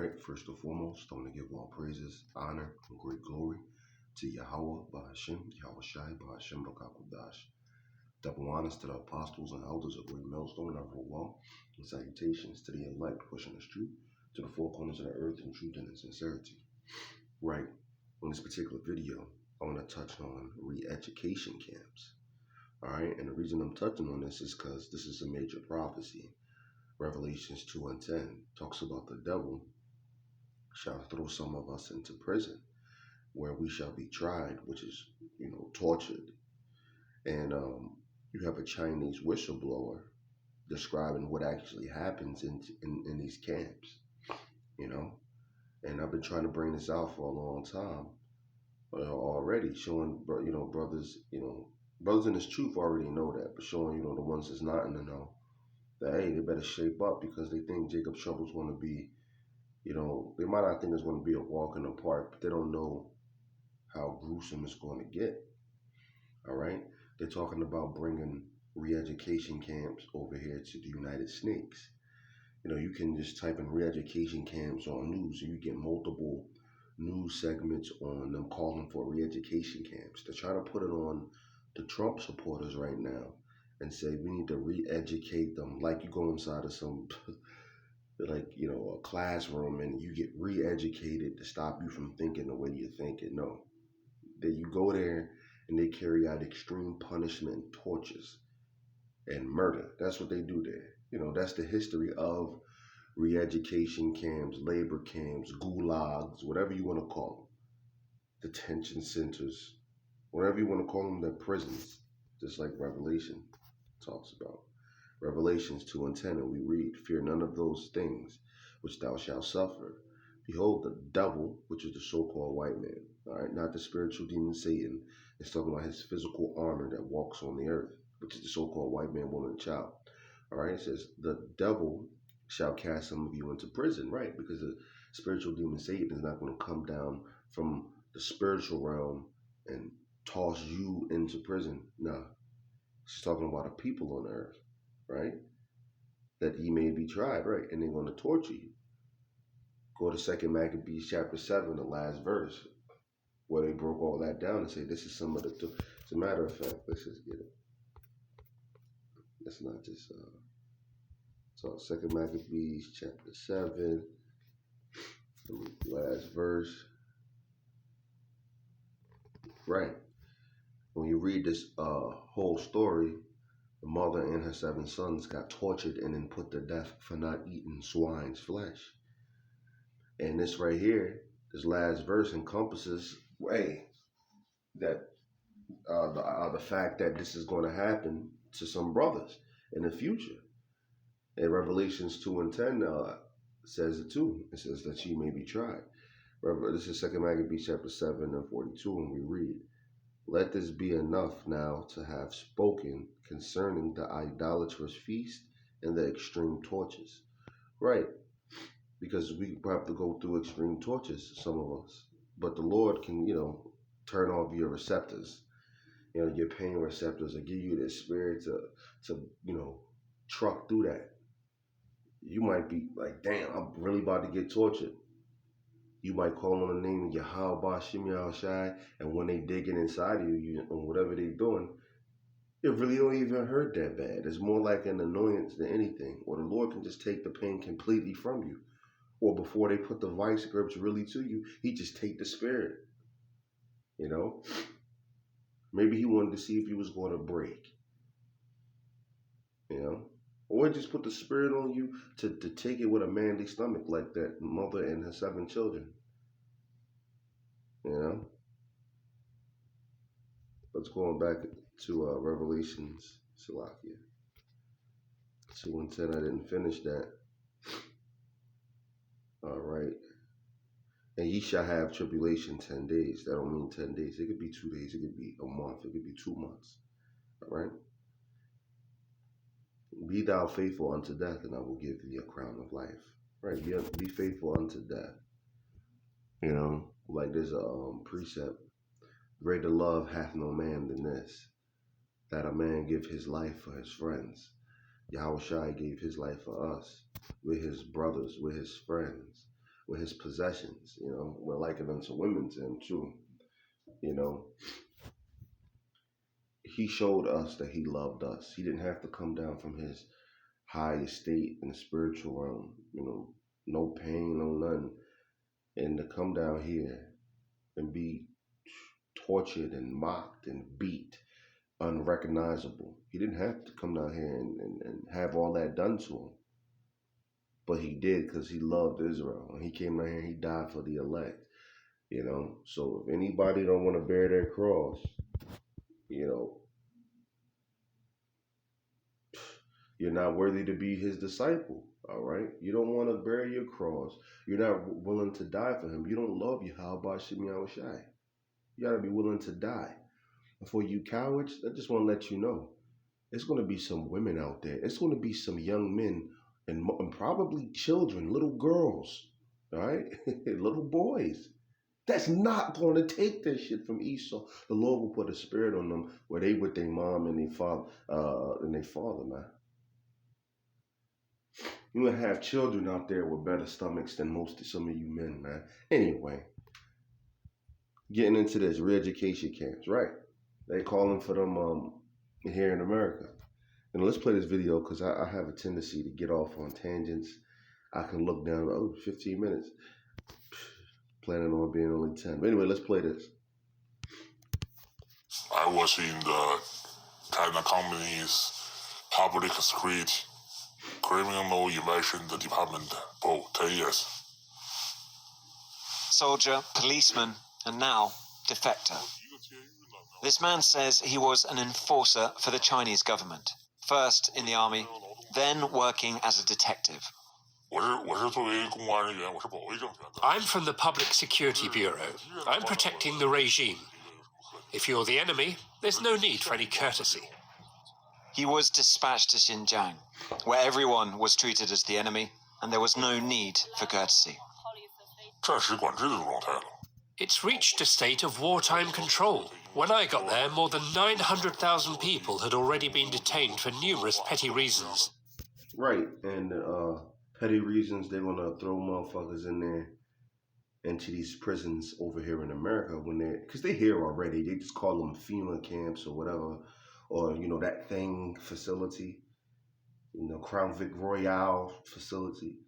right, first and foremost, I want to give all praises, honor, and great glory to Yahweh, Bahashim, Yahweh Shai, Bahashim, Rakakudash. Double honors to the apostles and elders of Great Millstone, and well, and salutations to the elect pushing us true to the four corners of the earth in truth and in sincerity. Right, on this particular video, I want to touch on re-education camps. All right, and the reason I'm touching on this is because this is a major prophecy. Revelations 2:10 talks about the devil shall throw some of us into prison where we shall be tried, which is, tortured. And you have a Chinese whistleblower describing what actually happens in these camps, and I've been trying to bring this out for a long time already, showing, brothers, brothers in this truth already know that, but showing, the ones that's not in the know, that, hey, they better shape up because they think Jacob's trouble is going to be, they might not think it's going to be a walk in the park, but they don't know how gruesome it's going to get. All right? They're talking about bringing re-education camps over here to the United Snakes. You can just type in re-education camps on news and you get multiple news segments on them calling for re-education camps. They're trying to put it on the Trump supporters right now and say we need to re-educate them, like you go inside of some a classroom and you get re-educated to stop you from thinking the way you're thinking. No, that you go there and they carry out extreme punishment, tortures, and murder. That's what they do there. That's the history of re-education camps, labor camps, gulags, whatever you want to call them, detention centers, whatever you want to call them. They're prisons, just like Revelation talks about. Revelations 2:10, and we read, "Fear none of those things which thou shalt suffer. Behold, the devil," which is the so-called white man, all right, not the spiritual demon Satan. It's talking about his physical armor that walks on the earth, which is the so-called white man, woman, and child. All right, it says, "The devil shall cast some of you into prison," right? Because the spiritual demon Satan is not going to come down from the spiritual realm and toss you into prison. No, she's talking about the people on the earth, right? That ye may be tried, right? And they're going to torture you. Go to 2 Maccabees chapter 7, the last verse, where they broke all that down and say this is some of the. As a matter of fact, let's just get it. Let's not just. So 2 Maccabees chapter 7, the last verse. Right. When you read this whole story, the mother and her 7 sons got tortured and then put to death for not eating swine's flesh. And this right here, this last verse encompasses, that the fact that this is going to happen to some brothers in the future. And Revelations 2:10 says it too. It says that she may be tried. This is 2 Maccabees chapter 7 and 42, and we read, "Let this be enough now to have spoken concerning the idolatrous feast and the extreme tortures." Right. Because we have to go through extreme tortures, some of us. But the Lord can, turn off your receptors, your pain receptors, or give you the spirit to truck through that. You might be like, damn, I'm really about to get tortured. You might call on the name of Yahweh, Bahashim, Yahweh Shai, and when they digging inside of you, or whatever they doing, it really don't even hurt that bad. It's more like an annoyance than anything. Or the Lord can just take the pain completely from you. Or before they put the vice grips really to you, he just take the spirit. Maybe he wanted to see if you was going to break. Or just put the spirit on you to take it with a manly stomach like that mother and her 7 children. Let's go on back to Revelations, Salakia. 2:10, I didn't finish that. All right. "And ye shall have tribulation 10 days. That don't mean 10 days. It could be 2 days. It could be a month. It could be 2 months. All right. "Be thou faithful unto death, and I will give thee a crown of life." Right. Be faithful unto death. Like there's a precept. "Greater love hath no man than this, that a man give his life for his friends." Yahweh Shai gave his life for us. We're his brothers. We're his friends. with his possessions. We're liking unto women to him too. You know, he showed us that he loved us. He didn't have to come down from his high estate in the spiritual realm. No pain, no nothing, and to come down here and be tortured and mocked and beat, unrecognizable. He didn't have to come down here and have all that done to him. But he did because he loved Israel. And he came down here and he died for the elect. So if anybody don't want to bear their cross, you're not worthy to be his disciple. All right? You don't want to bear your cross. You're not willing to die for him. You don't love Yahweh Shem Yahushai. You got to be willing to die. And for you cowards, I just want to let you know, there's going to be some women out there. It's going to be some young men and probably children, little girls, all right? Little boys. That's not going to take that shit from Esau. The Lord will put a spirit on them where they with their mom and their father, man. You're going to have children out there with better stomachs than some of you men, man. Anyway, getting into this re-education camps, right? They calling for them here in America. And let's play this video because I have a tendency to get off on tangents. I can look down, 15 minutes. Planning on being only 10. But anyway, let's play this. I was in the China Communist public street criminal invasion department for 10 years. Soldier, policeman, and now defector. This man says he was an enforcer for the Chinese government. First in the army, then working as a detective. I'm from the Public Security Bureau. I'm protecting the regime. If you're the enemy, there's no need for any courtesy. He was dispatched to Xinjiang, where everyone was treated as the enemy, and there was no need for courtesy. It's reached a state of wartime control. When I got there, more than 900,000 people had already been detained for numerous petty reasons. Right, and petty reasons, they're going to throw motherfuckers in there into these prisons over here in America because they're here already. They just call them FEMA camps or whatever, or, that thing facility, Crown Vic Royale facility.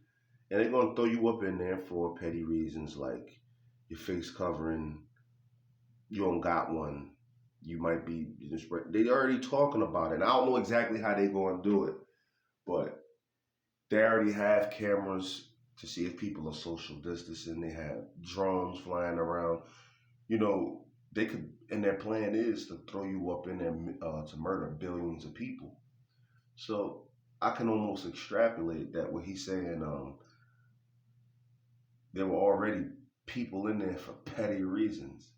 And they're going to throw you up in there for petty reasons like your face covering, you don't got one. You might be, they already talking about it. And I don't know exactly how they're going to do it, but they already have cameras to see if people are social distancing. They have drones flying around. They could, and their plan is to throw you up in there to murder billions of people. So I can almost extrapolate that what he's saying, there were already people in there for petty reasons.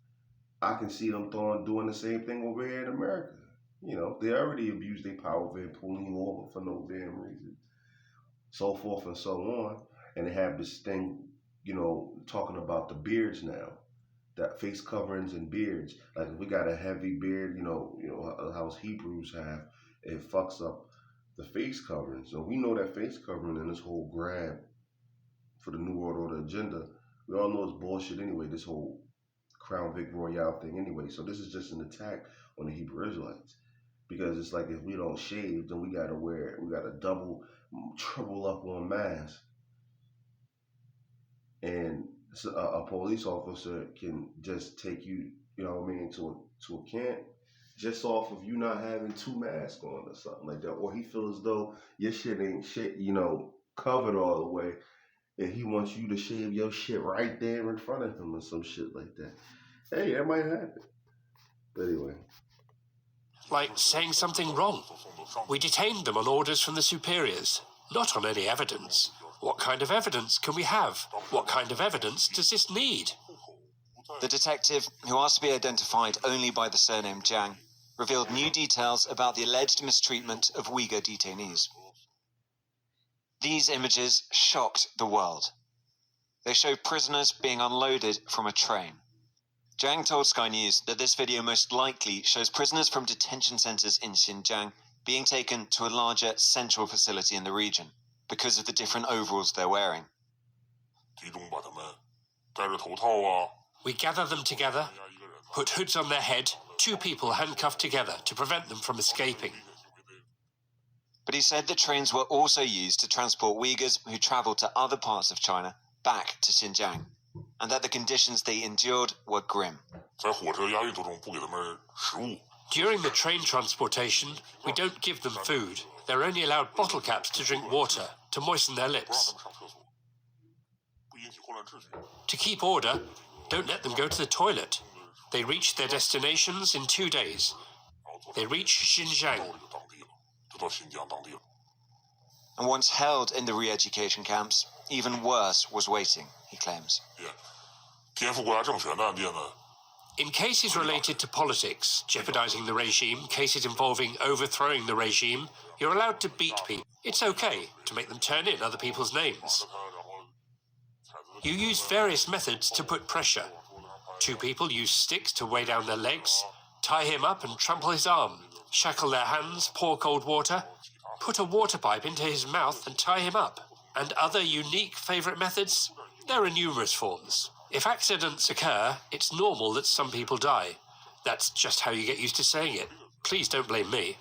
I can see them doing the same thing over here in America. They already abuse their power by pulling you over for no damn reason. So forth and so on. And they have this thing, talking about the beards now. That face coverings and beards. Like if we got a heavy beard, how Hebrews have, it fucks up the face covering. So we know that face covering and this whole grab for the New World Order agenda, we all know it's bullshit anyway, this whole Crown Vic Royale thing anyway. So this is just an attack on the Hebrew Israelites. Because it's like if we don't shave, then we got to double, triple up on masks. And a police officer can just take you, to a camp just off of you not having 2 masks on or something like that. Or he feels as though your shit ain't covered all the way. And he wants you to shave your shit right there in front of him or some shit like that. Hey, that might happen. But anyway. Like saying something wrong. We detained them on orders from the superiors, not on any evidence. What kind of evidence can we have? What kind of evidence does this need? The detective, who asked to be identified only by the surname Jiang, revealed new details about the alleged mistreatment of Uyghur detainees. These images shocked the world. They show prisoners being unloaded from a train. Jiang told Sky News that this video most likely shows prisoners from detention centers in Xinjiang being taken to a larger central facility in the region because of the different overalls they're wearing. 集中把他们戴着头套啊。 We gather them together, put hoods on their head, 2 people handcuffed together to prevent them from escaping. But he said that trains were also used to transport Uyghurs who travelled to other parts of China back to Xinjiang, and that the conditions they endured were grim. 在火车押运途中不给他们食物。 During the train transportation, we don't give them food. They're only allowed bottle caps to drink water, to moisten their 不让 lips. 他们上厕所，不引起混乱秩序。 To keep order, don't let them go to the toilet. They reach their destinations in 2 days. 然后坐 They reach 到 Xinjiang. 这个当地了，就到新疆当地了。 And once held in the re-education camps, even worse was waiting, he claims. 颠覆国家政权的案件呢， In cases related to politics, jeopardizing the regime, cases involving overthrowing the regime, you're allowed to beat people. It's okay to make them turn in other people's names. 他然后踩着 You use various methods to put pressure. 2 people use sticks to weigh down their legs, tie him up and trample his arm, shackle their hands, pour cold water, put a water pipe into his mouth and tie him up. And other unique favourite methods? There are numerous forms. If accidents occur, it's normal that some people die. That's just how you get used to saying it. Please don't blame me.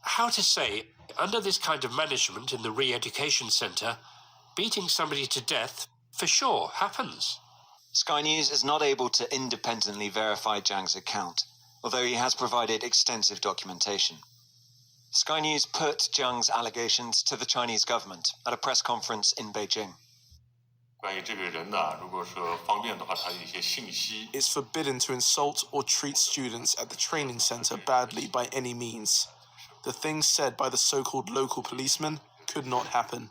How to say, under this kind of management in the re-education centre, beating somebody to death, for sure, happens. Sky News is not able to independently verify Zhang's account, although he has provided extensive documentation. Sky News put Zhang's allegations to the Chinese government at a press conference in Beijing. 关于这个人呢，如果说方便的话，他有一些信息。 It's forbidden to insult or treat students at the training center badly by any means. The things said by the so-called local policemen could not happen.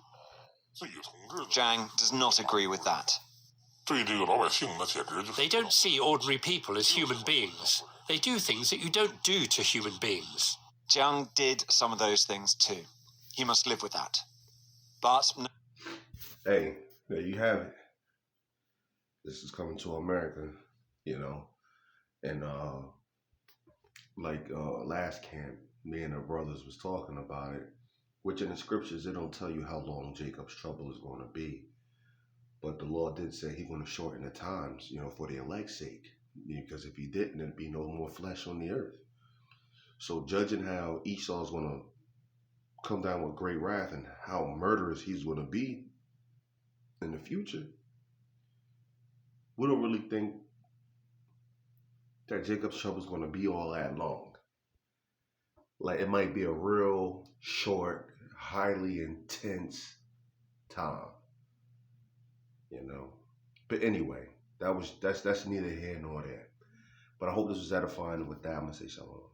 自己同志呢， Zhang does not agree with that. 对这个老百姓那简直就是 They don't see ordinary people as human beings. They do things that you don't do to human beings. Zhang did some of those things too. He must live with that. But Hey, there you have it. This is coming to America, you know. And last camp, me and her brothers was talking about it, which in the scriptures, it don't tell you how long Jacob's trouble is going to be. But the Lord did say he's going to shorten the times, you know, for the elect's sake. Because if he didn't, there'd be no more flesh on the earth. So judging how Esau's going to come down with great wrath and how murderous he's going to be in the future, we don't really think that Jacob's trouble is going to be all that long. Like, it might be a real short, highly intense time, you know. But anyway, that's neither here nor there. But I hope this was edifying. And with that, I'm gonna say shalom.